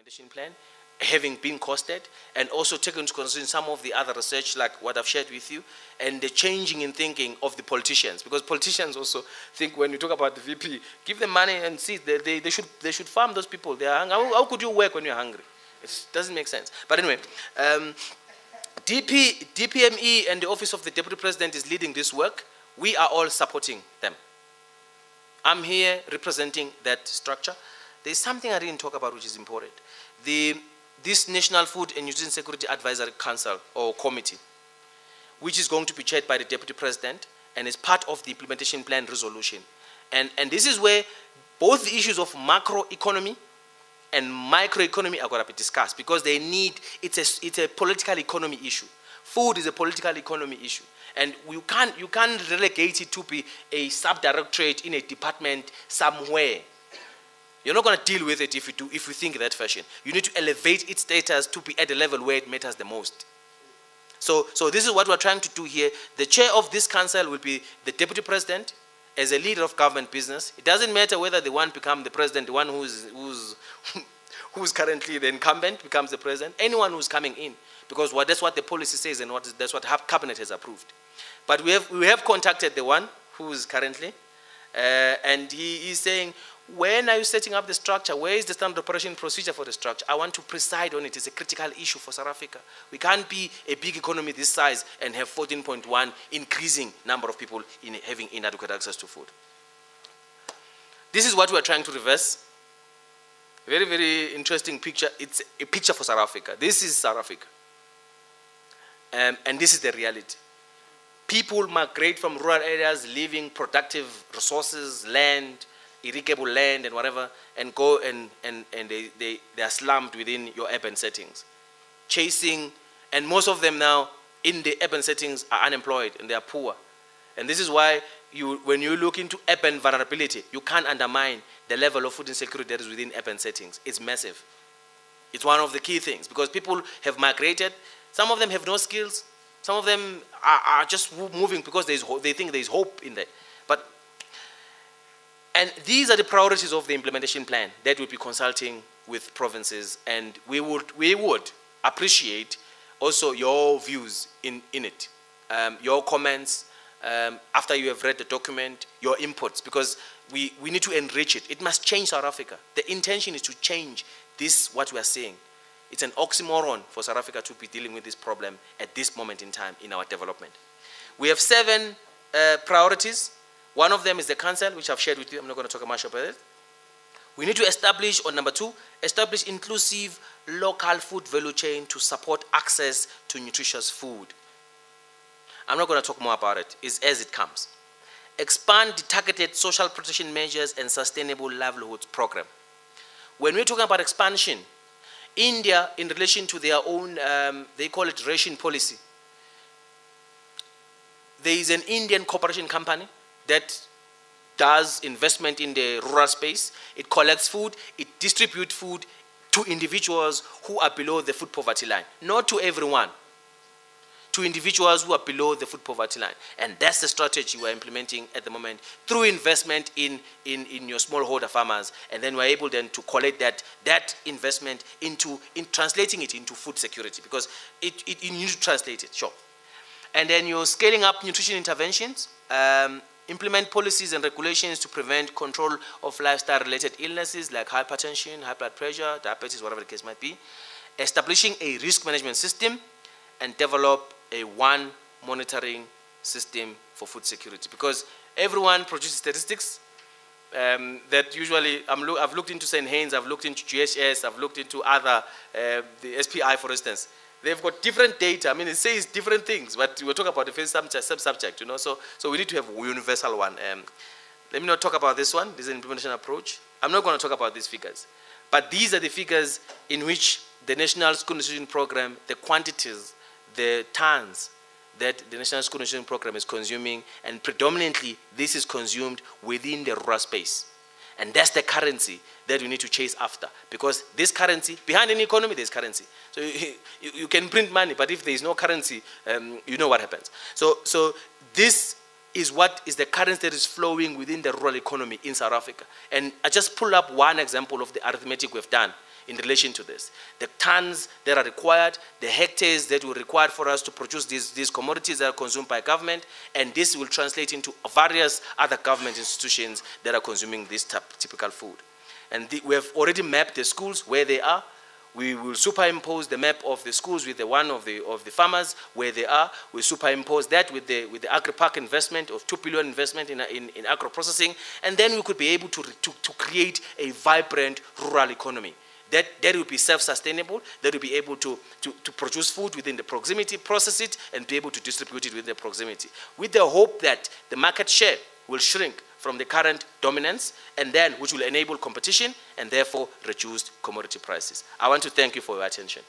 implementation plan, having been costed, and also taking into consideration some of the other research like what I've shared with you, and the changing in thinking of the politicians, because politicians also think when you talk about the VP, give them money and see they should farm those people. They are hungry. How could you work when you're hungry? It doesn't make sense. But anyway, DPME and the Office of the Deputy President is leading this work. We are all supporting them. I'm here representing that structure. There's something I didn't talk about which is important. This National Food and Nutrition Security Advisory Council or Committee, which is going to be chaired by the Deputy President and is part of the implementation plan resolution. And this is where both the issues of macroeconomy and microeconomy are going to be discussed, because they need, it's a political economy issue. Food is a political economy issue. And you can't relegate it to be a sub-directorate in a department somewhere. You're not going to deal with it if you think that fashion. You need to elevate its status to be at the level where it matters the most. So this is what we're trying to do here. The chair of this council will be the Deputy President as a leader of government business. It doesn't matter whether the one becomes the president, the one who's currently the incumbent becomes the president, anyone who's coming in, because that's what the policy says and that's what cabinet has approved. But we have contacted the one who is currently, and he is saying, when are you setting up the structure? Where is the standard operation procedure for the structure? I want to preside on it. It's a critical issue for South Africa. We can't be a big economy this size and have 14.1 increasing number of people having inadequate access to food. This is what we are trying to reverse. Very, very interesting picture. It's a picture for South Africa. This is South Africa. And this is the reality. People migrate from rural areas, leaving productive resources, land, irrigable land and whatever, and go and they are slumped within your urban settings. Chasing, and most of them now in the urban settings are unemployed and they are poor. And this is why when you look into urban vulnerability, you can't undermine the level of food insecurity that is within urban settings. It's massive. It's one of the key things, because people have migrated. Some of them have no skills. Some of them are just moving because they think there's hope in there. And these are the priorities of the implementation plan that we'll be consulting with provinces, and we would appreciate also your views in it, your comments after you have read the document, your inputs, because we need to enrich it. It must change South Africa. The intention is to change this, what we are seeing. It's an oxymoron for South Africa to be dealing with this problem at this moment in time in our development. We have 7 priorities. One of them is the council, which I've shared with you. I'm not going to talk much about it. We need to establish, or number 2, establish inclusive local food value chain to support access to nutritious food. I'm not going to talk more about it. It's as it comes. Expand the targeted social protection measures and sustainable livelihoods program. When we're talking about expansion, India, in relation to their own, they call it ration policy. There is an Indian corporation company that does investment in the rural space. It collects food, it distributes food to individuals who are below the food poverty line. Not to everyone, to individuals who are below the food poverty line. And that's the strategy we're implementing at the moment through investment in your smallholder farmers. And then we're able then to collect that investment in translating it into food security, because you need to translate it, sure. And then you're scaling up nutrition interventions, implement policies and regulations to prevent control of lifestyle-related illnesses like hypertension, high blood pressure, diabetes, whatever the case might be. Establishing a risk management system and develop a one monitoring system for food security. Because everyone produces statistics that usually, I've looked into St. Haynes, I've looked into GHS, I've looked into other, the SPI for instance. They've got different data. I mean, it says different things, but we're talking about the first sub-subject, you know. So we need to have a universal one. Let me not talk about this one. This is an implementation approach. I'm not going to talk about these figures. But these are the figures in which the National School Nutrition Program, the quantities, the tons that the National School Nutrition Program is consuming, and predominantly this is consumed within the rural space. And that's the currency that we need to chase after, because this currency, behind any economy, there's currency. So you can print money, but if there is no currency, you know what happens. So this is what is the currency that is flowing within the rural economy in South Africa. And I just pull up one example of the arithmetic we've done. in relation to this. The tons that are required, the hectares that will required for us to produce these commodities that are consumed by government, and this will translate into various other government institutions that are consuming this typical food. And we have already mapped the schools where they are. We will superimpose the map of the schools with the one of the farmers where they are. We superimpose that with the agri-park investment of 2 billion investment in agro-processing, and then we could be able to create a vibrant rural economy that will be self-sustainable, that will be able to produce food within the proximity, process it, and be able to distribute it within the proximity, with the hope that the market share will shrink from the current dominance, and then which will enable competition and therefore reduced commodity prices. I want to thank you for your attention.